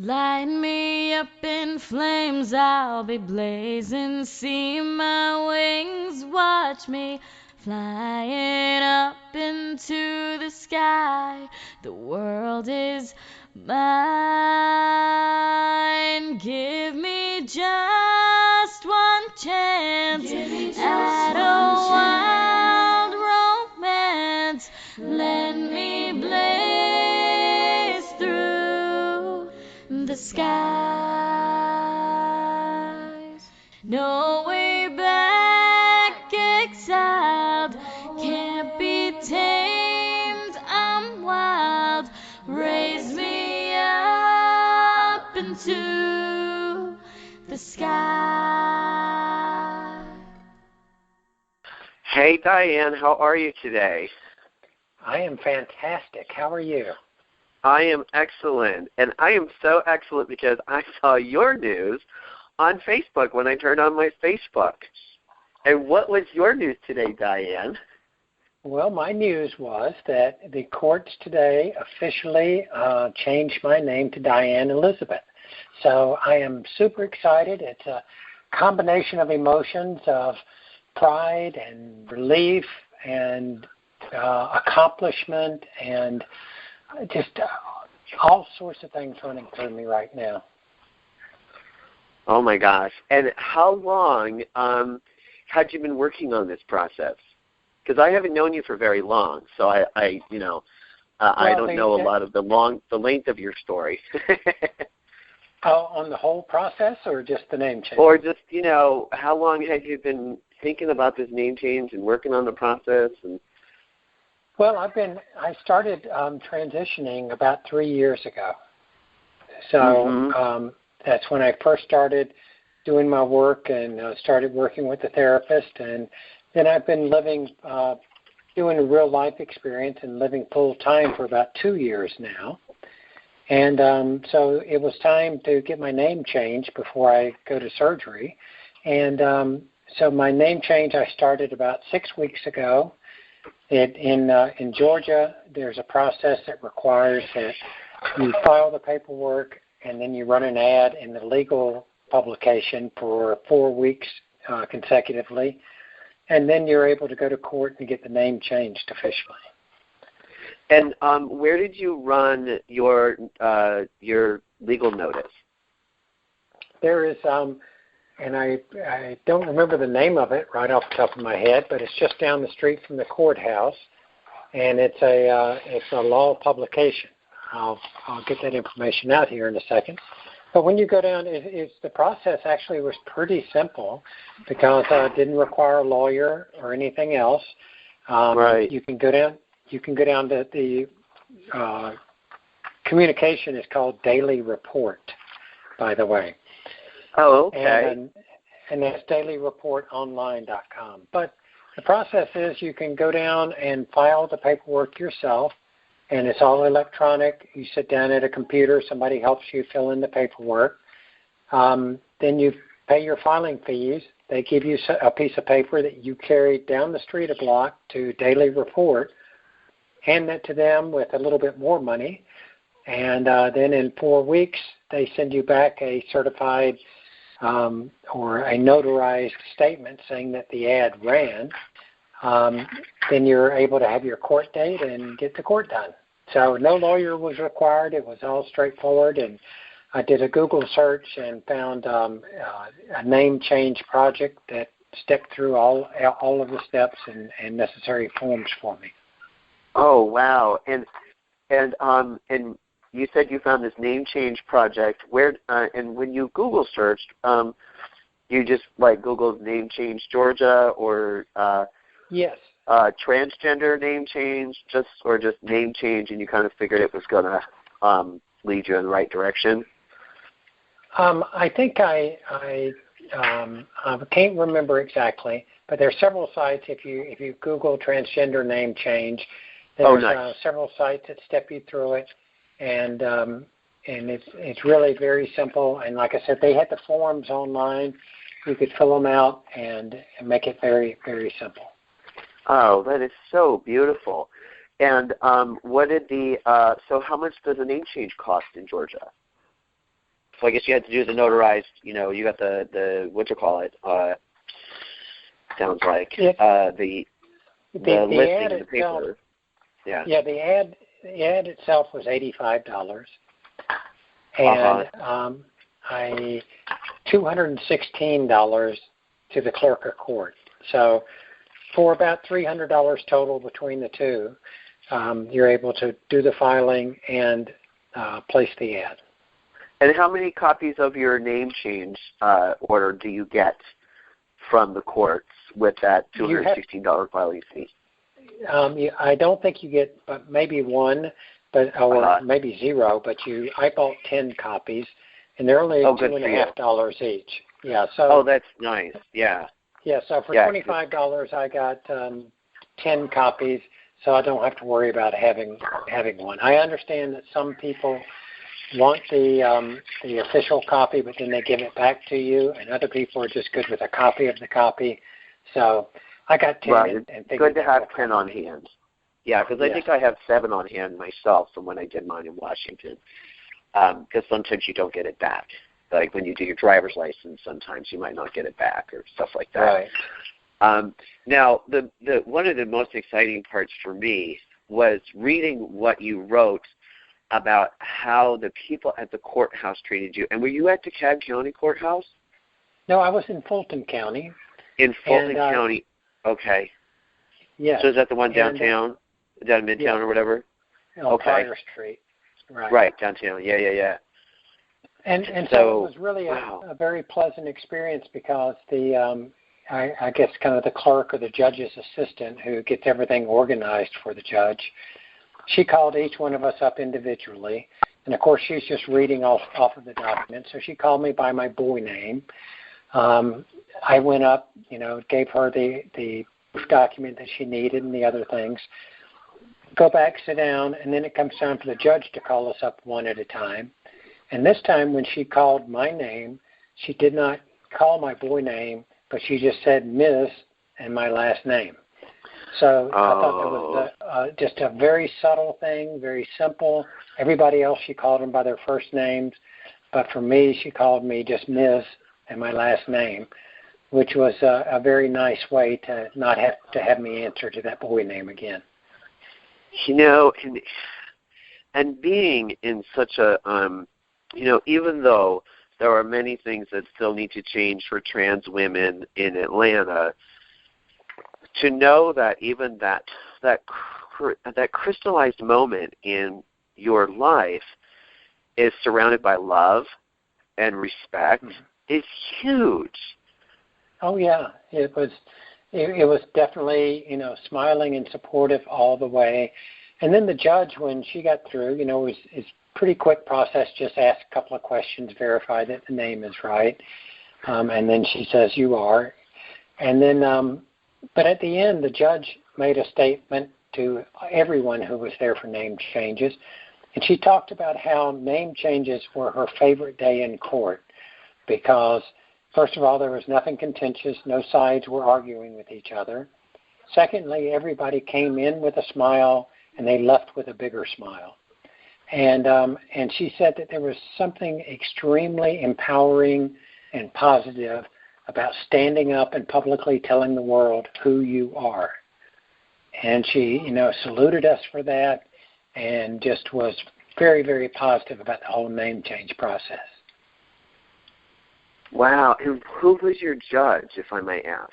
Light me up in flames, I'll be blazing. See my wings, watch me flying up into the sky. The world is mine. Give me just one chance at a wild romance. Let me blaze through the skies. No way back, exiled, can't be tamed, I'm wild. Raise me up into the sky. Hey, Diane, how are you today? I am fantastic. How are you? I am excellent, and I am so excellent because I saw your news on Facebook when I turned on my Facebook. And what was your news today, Diane? Well, my news was that the courts today officially changed my name to Diane Elizabeth. So I am super excited. It's a combination of emotions of pride and relief and accomplishment and just all sorts of things running through me right now. Oh, my gosh. And how long had you been working on this process? Because I haven't known you for very long, so I don't know a lot of the length of your story. On the whole process or just the name change? Or just, how long had you been thinking about this name change and working on the process? And Well, I started transitioning about 3 years ago. So that's when I first started doing my work and started working with a therapist. And then I've been living, doing a real life experience and living full time for about 2 years now. And so it was time to get my name changed before I go to surgery. And so my name change I started about 6 weeks ago. In Georgia, there's a process that requires that you file the paperwork and then you run an ad in the legal publication for 4 weeks consecutively, and then you're able to go to court and get the name changed officially. And where did you run your legal notice? There is, and I don't remember the name of it right off the top of my head, but it's just down the street from the courthouse, and it's a law publication. I'll get that information out here in a second. But when you go down, the process actually was pretty simple because it didn't require a lawyer or anything else. Right. You can go down. You can go down to the communication is called Daily Report, by the way. Oh, okay. And that's dailyreportonline.com. But the process is you can go down and file the paperwork yourself, and it's all electronic. You sit down at a computer. Somebody helps you fill in the paperwork. Then you pay your filing fees. They give you a piece of paper that you carry down the street a block to Daily Report, hand that to them with a little bit more money, and then in 4 weeks they send you back a certified or a notarized statement saying that the ad ran. Then you're able to have your court date and get the court done. So no lawyer was required. It was all straightforward, and I did a Google search and found a name change project that stepped through all of the steps and necessary forms for me. Oh, wow. And you said you found this name change project. Where and when you Google searched, you just Googled name change Georgia or yes, transgender name change, just name change, and you kind of figured it was going to lead you in the right direction. I think I can't remember exactly, but there are several sites. If you Google transgender name change, there's nice. Several sites that step you through it, and it's really very simple. And like I said, they had the forms online. You could fill them out and make it very, very simple. Oh, that is so beautiful. And what did so how much does a name change cost in Georgia? So I guess you had to do the notarized, you got the what you call it, sounds like, the listing in the paper. Yeah. Yeah, the ad itself was $85, and I $216 to the clerk of court. So for about $300 total between the two, you're able to do the filing and place the ad. And how many copies of your name change order do you get from the courts with that $216 filing fee? I don't think you get but maybe one, or maybe zero. But I bought 10 copies, and they're only $2.50 each. Yeah. So. Oh, that's nice. Yeah. Yeah. So for $25, I got 10 copies, so I don't have to worry about having one. I understand that some people want the official copy, but then they give it back to you, and other people are just good with a copy of the copy. So I got 10. Right. It's good to have 10 on hand. Yeah, because I think I have 7 on hand myself from when I did mine in Washington. Because sometimes you don't get it back. Like when you do your driver's license, sometimes you might not get it back or stuff like that. Right. Now, the one of the most exciting parts for me was reading what you wrote about how the people at the courthouse treated you. And were you at DeKalb County Courthouse? No, I was in Fulton County. In Fulton County. Okay. Yes. So is that the one downtown, down Midtown or whatever? On Prior Street. Right. Right, downtown. Yeah. And so it was really a very pleasant experience because I guess kind of the clerk or the judge's assistant who gets everything organized for the judge, she called each one of us up individually. And, of course, she's just reading off of the document. So she called me by my boy name. I went up, gave her the proof document that she needed and the other things. Go back, sit down, and then it comes time for the judge to call us up one at a time. And this time when she called my name, she did not call my boy name, but she just said Ms. and my last name. So I thought that was just a very subtle thing, very simple. Everybody else, she called them by their first names. But for me, she called me just Ms. and my last name, which was a very nice way to not have to have me answer to that boy name again. And being in such a, even though there are many things that still need to change for trans women in Atlanta, to know that even that crystallized moment in your life is surrounded by love and respect is huge. Oh yeah, it was definitely smiling and supportive all the way. And then the judge, when she got through, it's a pretty quick process. Just ask a couple of questions, verify that the name is right, and then she says you are. And then, but at the end, the judge made a statement to everyone who was there for name changes, and she talked about how name changes were her favorite day in court because, first of all, there was nothing contentious. No sides were arguing with each other. Secondly, everybody came in with a smile, and they left with a bigger smile. And she said that there was something extremely empowering and positive about standing up and publicly telling the world who you are. And she, saluted us for that and just was very, very positive about the whole name change process. Wow. And who was your judge, if I may ask?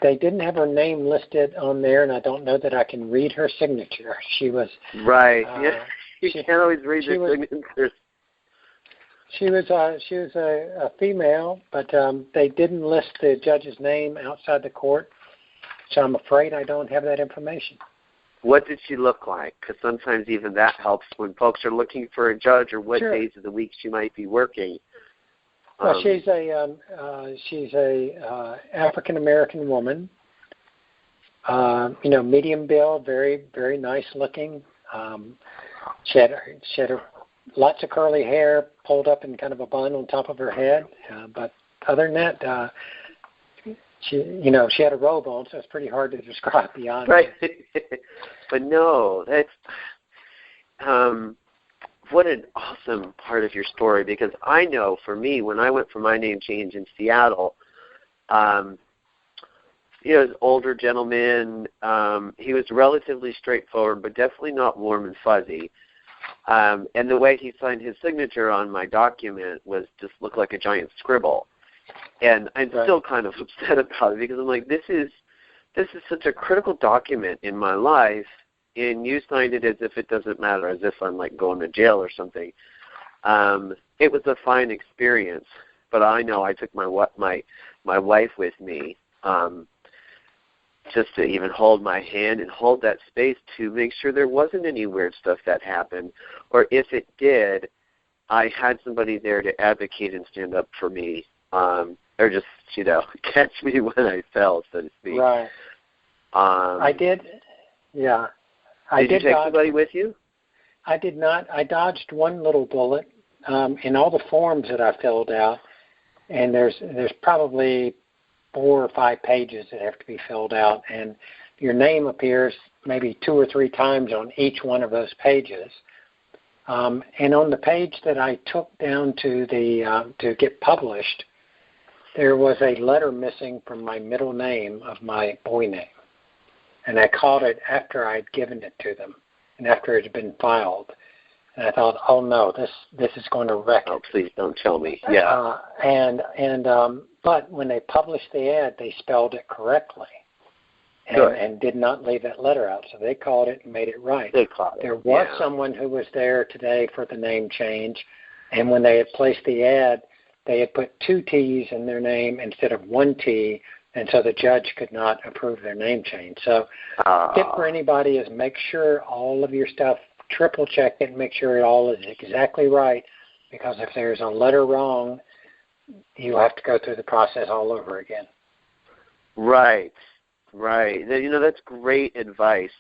They didn't have her name listed on there, and I don't know that I can read her signature. She was... Right. You can't always read the signatures. She was a female, but they didn't list the judge's name outside the court, so I'm afraid I don't have that information. What did she look like? Because sometimes even that helps when folks are looking for a judge or what Sure. days of the week she might be working. Well, she's a African American woman. Medium build, very very nice looking. She had lots of curly hair pulled up in kind of a bun on top of her head. But other than that, she had a robe on, so it's pretty hard to describe beyond. Right. But no, that's what an awesome part of your story, because I know for me, when I went for my name change in Seattle, an older gentleman, he was relatively straightforward, but definitely not warm and fuzzy. And the way he signed his signature on my document was just looked like a giant scribble. And I'm still kind of upset about it, because I'm like, this is such a critical document in my life, and you signed it as if it doesn't matter, as if I'm like going to jail or something. It was a fine experience, but I know I took my wife with me, just to even hold my hand and hold that space to make sure there wasn't any weird stuff that happened, or if it did, I had somebody there to advocate and stand up for me, or just, catch me when I fell, so to speak. Right. I did, yeah. Did you take somebody with you? I did not. I dodged one little bullet in all the forms that I filled out, and there's probably 4 or 5 pages that have to be filled out, and your name appears maybe 2 or 3 times on each one of those pages. And on the page that I took down to to get published, there was a letter missing from my middle name of my boy name. And I caught it after I'd given it to them and after it had been filed. And I thought, oh no, this is going to wreck it. Oh, please don't tell me. Yeah. But when they published the ad, they spelled it correctly and did not leave that letter out. So they caught it and made it right. They caught it. There was someone who was there today for the name change, and when they had placed the ad, they had put 2 T's in their name instead of 1 T, and so the judge could not approve their name change. So tip for anybody is make sure all of your stuff, triple check it and make sure it all is exactly right, because if there's a letter wrong, you have to go through the process all over again. Right. That's great advice.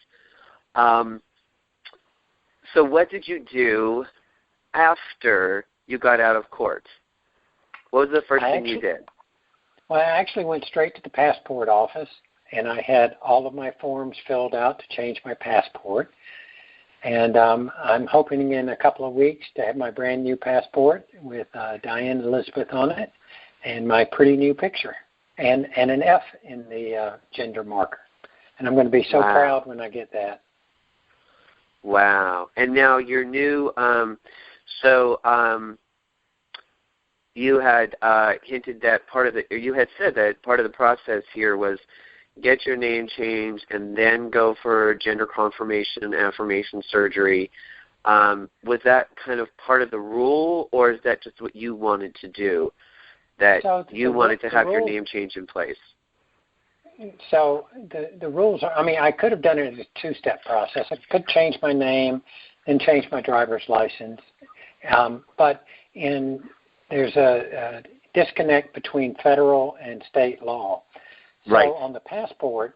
So what did you do after you got out of court? What was the first thing you did? Well, I actually went straight to the passport office, and I had all of my forms filled out to change my passport. And I'm hoping in a couple of weeks to have my brand new passport with Diane Elizabeth on it and my pretty new picture and an F in the gender marker. And I'm going to be so proud when I get that. Wow. And now your new, you had hinted that you had said that part of the process here was get your name changed and then go for gender confirmation and affirmation surgery. Was that kind of part of the rule, or is that just what you wanted to do, that you wanted to have your name change in place? So the rules are, I could have done it as a 2-step process. I could change my name and change my driver's license. But there's a disconnect between federal and state law. So on the passport,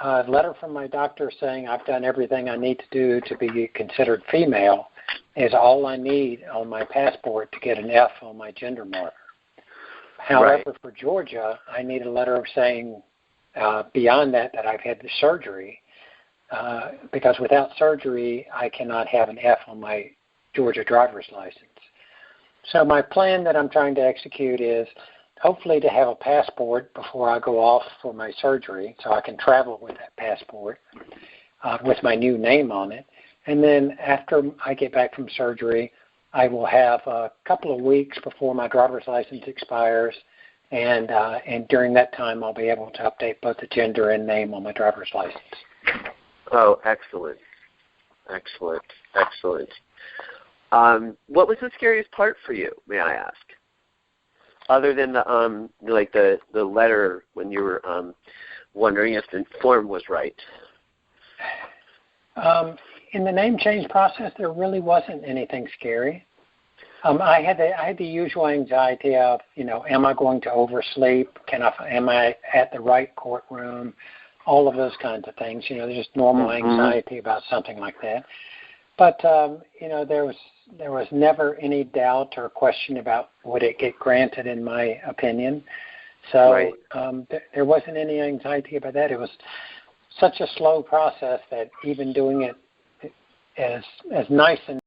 a letter from my doctor saying I've done everything I need to do to be considered female is all I need on my passport to get an F on my gender marker. However, for Georgia, I need a letter saying beyond that I've had the surgery, because without surgery, I cannot have an F on my Georgia driver's license. So my plan that I'm trying to execute is hopefully to have a passport before I go off for my surgery, so I can travel with that passport with my new name on it. And then after I get back from surgery, I will have a couple of weeks before my driver's license expires, and during that time I'll be able to update both the gender and name on my driver's license. Oh, excellent. What was the scariest part for you, may I ask? Other than the letter when you were wondering if the form was right. In the name change process, there really wasn't anything scary. I had the usual anxiety of, am I going to oversleep? Am I at the right courtroom? All of those kinds of things. There's just normal anxiety about something like that. But there was never any doubt or question about would it get granted, in my opinion. So there wasn't any anxiety about that. It was such a slow process that even doing it as nice and